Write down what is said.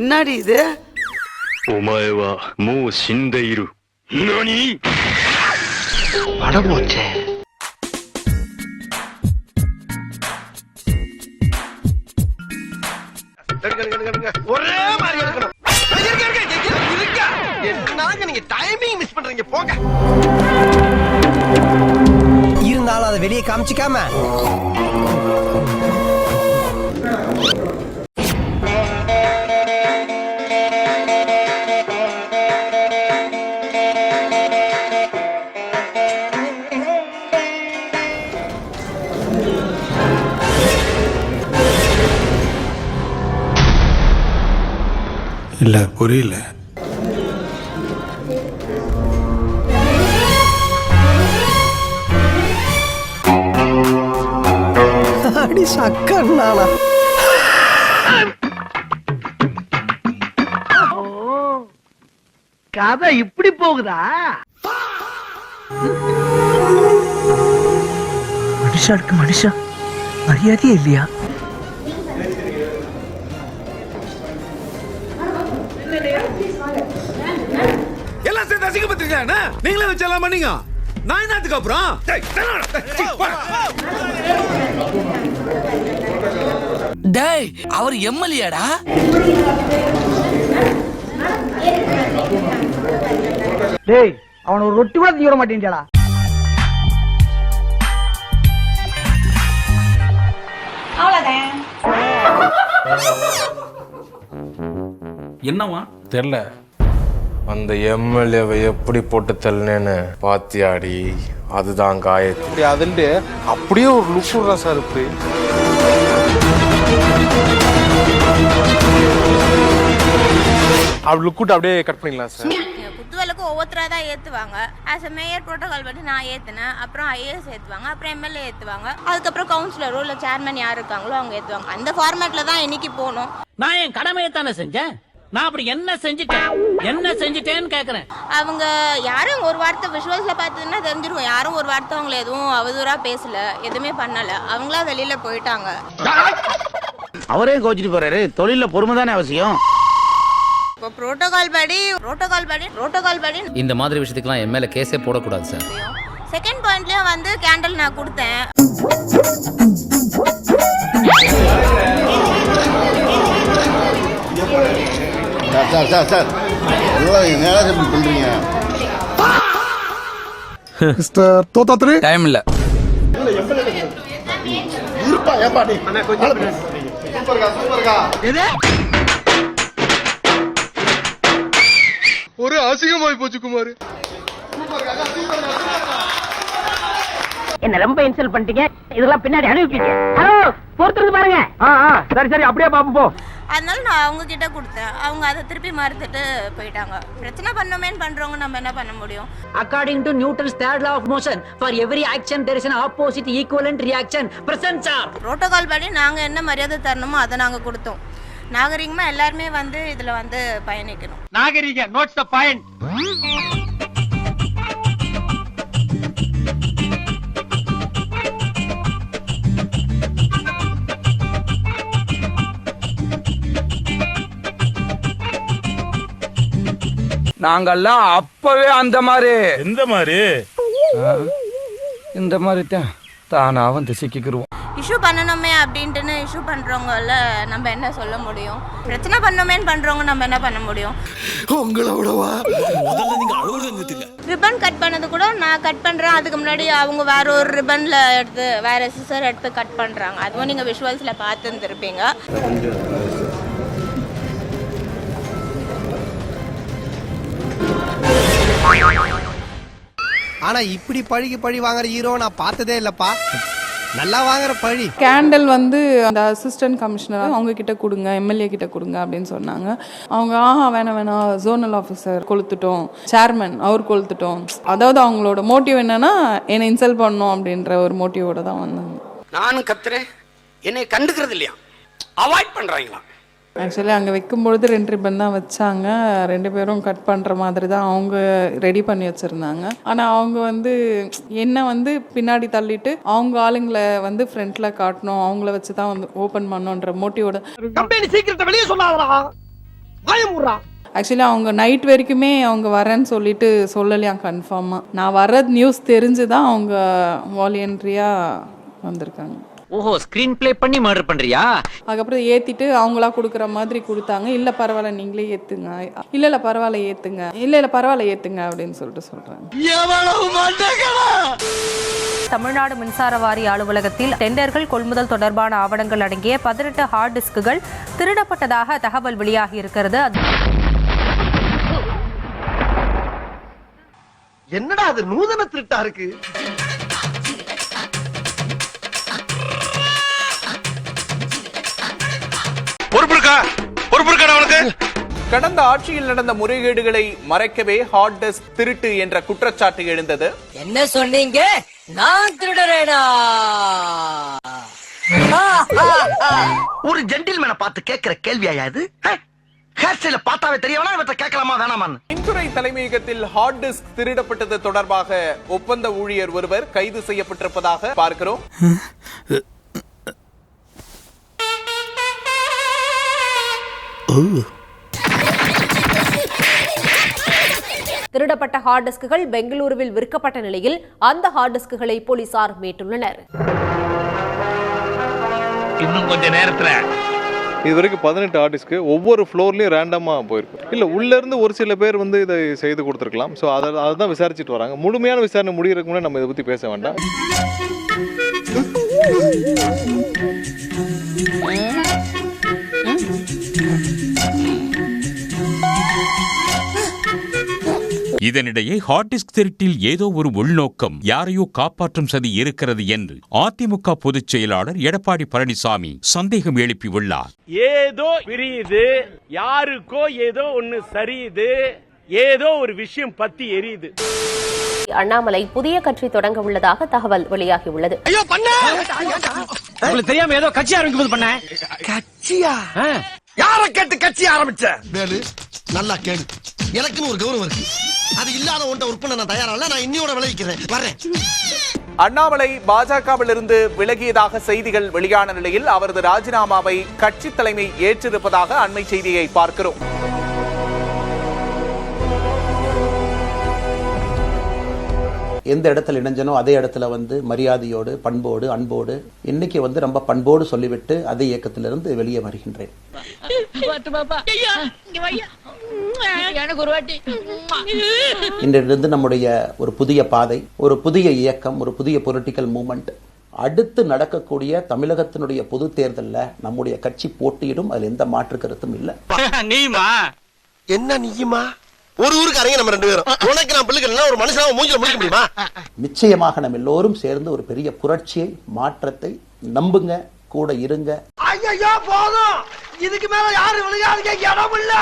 என்னடி இது? お前はもう死んでいる。何？அடபோச்சே. ஒரே மாதிரி எடுக்கணும். என்னங்க நீங்க டைமிங் மிஸ் பண்றீங்க போங்க. இருந்தாலும் அதை வெளியே காமிச்சிக்காம இல்ல புரியல. அடி சக்கர்னானா கதை இப்படி போகுதா? மனுஷாளுக்கு மனுஷா மரியாதையே இல்லையா? எல்லாம் சேர்ந்து அசிங்கப்பட்டிருக்கீங்க. நீங்களே வச்சு எல்லாம் பண்ணீங்க. நான் என்னத்துக்கு அப்புறம்? டேய் அவர் எம்எல்ஏடா. டேய் அவன் ஒரு ரொட்டி கூட தீவிர மாட்டேன்டா. என்னவா தெரியல. அந்த எம்எல்ஏவை எப்படி போட்டு தள்ளினேன்னு பாத்தியாடி? அதுதான் காயத்ரி. அதுண்டு அப்படியே ஒரு லுக் விடுறா சார். இப்படி அப்படி லுக் விட்டு அப்படியே கட் பண்ணிக்கலாம் சார். குத்துவலுக்கு ஒவ்வொருத்தரா தான் ஏத்துவாங்க. ஆஸ் எ மேயர் புரோட்டோகால் படி நான் ஏத்துனேன். அப்புறம் ஐஏஎஸ் ஏத்துவாங்க, அப்புறம் எம்எல்ஏ ஏத்துவாங்க, அதுக்கப்புறம் கவுன்சிலரோ இல்ல சேர்மன் யார் இருக்காங்களோ அவங்க ஏத்துவாங்க. அந்த ஃபார்மேட்ல தான் இன்னைக்கு போகணும். நான் என் கடமையை தானே செஞ்சேன். நான் அப்படி என்ன செஞ்சுட்டேன்னு கேக்குறேன். அவங்க யாரும் ஒரு வார்த்தை விஷுவல்ஸ்ல பார்த்ததுன்னா தெரிஞ்சிருக்கும். யாரும் ஒரு வார்த்தை அவங்களை எதுவும் அவதூறா பேசல, எதுவுமே பண்ணல. அவங்களா வெளியில போயிட்டாங்க. அவரே கோச்சிட்டு போறாரு. தொழில பொறுமை தானே அவசியம். இப்போ புரோட்டோகால் படி இந்த மாதிரி விஷயத்துக்குலாம் என் மேல கேஸே போடக்கூடாது சார். செகண்ட் பாயிண்ட்லயும் வந்து கேண்டல் நான் கொடுத்தேன். டைம் இல்ல. ஒரு அசிங்கமாய் போச்சு குமார். என்ன ரொம்ப இன்சல்ட் பண்ணிட்டீங்க. இதெல்லாம் பின்னாடி அனுப்பிட்டீங்க. ஹலோ பொறுத்துருந்து பாருங்க. சரி சரி அப்படியே பாப்போம் போ. அதனால நான் அவங்க கிட்ட கொடுத்தேன். அவங்க அதை திருப்பி மறுத்துட்டு போயிட்டாங்க. பிரச்சனை பண்ணோமேன்னு பண்றவங்க நம்ம என்ன பண்ண முடியும்? According to Newton's third law of motion, for every action there is an opposite equivalent reaction. Present sir. Protocol படி நாங்க என்ன மரியாதை தரணுமோ அதை நாங்க கொடுத்தோம். நாகரிகமா எல்லாருமே வந்து இதுல வந்து பயணிக்கணும். நாகரிக நோட்ஸ் தி பாயிண்ட். நாங்கெல்லாம் அப்பவே அந்த மாதிரி எந்த மாதிரி? இந்த மாதிரி தான் தானா வந்து சிக்கிக்கிறோம். இஷ்யூ பண்ணணுமே அப்படின்ட்டு இஷ்யூ பண்றவங்கள நம்ம என்ன சொல்ல முடியும்? பிரச்சனை பண்ணணுமேன்னு பண்றவங்க நம்ம என்ன பண்ண முடியும்? உங்களோடவா ரிப்பன் கட் பண்ணது கூட நான் கட் பண்றேன். அதுக்கு முன்னாடி அவங்க வேற ஒரு ரிப்பன்ல எடுத்து வேற சிசர் எடுத்து கட் பண்றாங்க. அதுவும் நீங்க விஷுவல்ஸ்ல பார்த்துருப்பீங்க. ஆனா இப்படி பழி வாங்குற ஹீரோ நான் பார்த்ததே இல்லப்பா. நல்லா வாங்குற பழி. கேண்டல் வந்து அந்த அசிஸ்டன்ட் கமிஷனர் அவங்க கிட்ட கொடுங்க, எம்எல்ஏ கிட்ட கொடுங்க அப்படின்னு சொன்னாங்க. அவங்க வேணாம் ஜோனல் ஆஃபீஸர் கொளுத்துட்டோம், சேர்மன் அவர் கொளுத்துட்டோம். அதாவது அவங்களோட மோட்டிவ் என்னன்னா என்னை இன்சல்ட் பண்ணணும் அப்படின்ற ஒரு மோட்டிவோட தான் வந்தாங்க. நானும் கத்துறேன், என்னை கண்டுக்கிறது இல்லையா, அவாய்ட் பண்றாங்களா? ஆக்சுவலி அங்கே வைக்கும்பொழுது 2 ரிப்பன் தான் வச்சாங்க. 2 பேரும் கட் பண்ணுற மாதிரி தான் அவங்க ரெடி பண்ணி வச்சுருந்தாங்க. ஆனால் அவங்க வந்து என்ன வந்து பின்னாடி தள்ளிட்டு அவங்க ஆளுங்களை வந்து ஃப்ரண்ட்டில் காட்டணும், அவங்கள வச்சு தான் வந்து ஓப்பன் பண்ணணுன்ற மோட்டிவோட. கம்பெனி சீக்கிரத்தை வெளியே சொல்லாதடா. ஆக்சுவலி அவங்க நைட் வரைக்குமே அவங்க வரேன்னு சொல்லிட்டு சொல்லலையாம் கன்ஃபார்மாக. நான் வர நியூஸ் தெரிஞ்சு தான் அவங்க வாலண்டரியாக வந்திருக்காங்க. ஓஹோ, ஸ்கிரீன் ப்ளே பண்ணி மர்டர் பண்றியா? அதுக்கப்புறம் ஏற்றிட்டு அவங்களா கொடுக்குற மாதிரி கொடுத்தாங்க. இல்லை பரவாயில்ல நீங்களே ஏற்றுங்க, இல்லை பரவாயில்ல ஏற்றுங்க, இல்லை பரவாயில்ல ஏற்றுங்க அப்படின்னு சொல்லிட்டு சொல்கிறாங்க. தமிழ்நாடு மின்சார வாரிய அலுவலகத்தில் டெண்டர்கள் கொள்முதல் தொடர்பான ஆவணங்கள் அடங்கிய 18 ஹார்ட் டிஸ்குகள் திருடப்பட்டதாக தகவல் வெளியாகி இருக்கிறது. என்னடா அது நூதன திருட்டா இருக்கு. கடந்த ஆட்சியில் நடந்த முறைகேடுகளை மறைக்கவே ஹார்ட் டிஸ்க் திருட்டு என்ற குற்றச்சாட்டு எழுந்தது. என்ன சொன்னீங்க? நான் திருடறேனா? ஒரு ஜென்டில்மேனை பார்த்து கேட்கிற கேள்வியா இது? ஹேர் ஸ்டைல பார்த்தாவே தெரியவனா இவற்றை கேட்கலாமா வேணாமான்னு? மின்துறை தலைமையகத்தில் ஹார்ட் டிஸ்க் திருடப்பட்டது தொடர்பாக ஒப்பந்த ஊழியர் ஒருவர் கைது செய்யப்பட்டிருப்பதாக பார்க்கிறோம். திருடப்பட்ட ஹார்ட் டிஸ்குகள் பெங்களூருவில் விற்கப்பட்ட நிலையில் அந்த ஹார்ட் டிஸ்குகளை போலீசார் மீட்டுள்ளனர். இன்னும் கொஞ்ச நேரத்துல இது வரைக்கும் 18 ஆர்டிஸ்ட்க்கு ஒவ்வொரு ஃப்ளோர்லேயும் ரேண்டமாக போயிருக்கு. இல்லை உள்ளேருந்து ஒரு சில பேர் வந்து இதை செய்து கொடுத்துருக்கலாம். ஸோ அதை விசாரிச்சுட்டு வராங்க. முழுமையான விசாரணை முடிகிறதுக்கு முன்னாடி நம்ம இதை பற்றி பேச வேண்டாம். இதனிடையே ஹார்ட் டிஸ்க் திருட்டில் ஏதோ ஒரு உள்நோக்கம், யாரையோ காப்பாற்றும் சதி இருக்கிறது என்று அதிமுக பொதுச் செயலாளர் எடப்பாடி பழனிசாமி சந்தேகம் எழுப்பியுள்ளார். ஏதோ பிரியுது, யாருக்கோ ஏதோ ஒன்னு சரியுது, ஏதோ ஒரு விஷயம் பத்தி எரியுது. அண்ணாமலை புதிய கட்சி தொடங்க உள்ளதாக தகவல் வெளியாகி உள்ளது. உங்களுக்கு தெரியாம ஏதோ கட்சி ஆரம்பிக்கும் பண்ண கட்சியா? யார கேட்டு கட்சி ஆரம்பிச்ச? வேலு நல்லா கேளு, எனக்குன்னு ஒரு கௌரவம் இருக்கு. அது இல்லாத ஒன்றை உற்பத்தி நான் தயாரா, நான் இன்னியோட விளைவிக்கிறேன் வரேன். அண்ணாமலை பாஜகவிலிருந்து விலகியதாக செய்திகள் வெளியான நிலையில் அவரது ராஜினாமாவை கட்சி தலைமை ஏற்றிருப்பதாக அண்மை செய்தியை பார்க்கிறோம். எந்த இடத்துல இணைஞ்சனோ அதே இடத்துல வந்து மரியாதையோடு பண்போடு அன்போடு இன்னைக்கு வந்து ரொம்ப பண்போடு சொல்லிவிட்டு அதே இயக்கத்திலிருந்து வெளியே வருகின்றேன். இன்றிலிருந்து நம்முடைய ஒரு புதிய பாதை, ஒரு புதிய இயக்கம், ஒரு புதிய பொலிட்டிக்கல் மூவ்மெண்ட். அடுத்து நடக்கக்கூடிய தமிழகத்தினுடைய பொது தேர்தலில் நம்முடைய கட்சி போட்டியிடும், அதில் எந்த மாற்று கருத்தும் இல்லை. என்ன நீயுமா? ஒரு ஊருக்கு அரங்க நம்ம 2 பேரும். உனக்கு நான் பிள்ளைகள் ஒரு மனுஷனாக மூஞ்சில முடிக்க முடியுமா? நிச்சயமாக நம்ம எல்லோரும் சேர்ந்து ஒரு பெரிய புரட்சியை, மாற்றத்தை நம்புங்க, கூட இருங்க. ஐயோ போதும், இதுக்கு மேல யாரும் விளையாடுங்க இடம் இல்ல.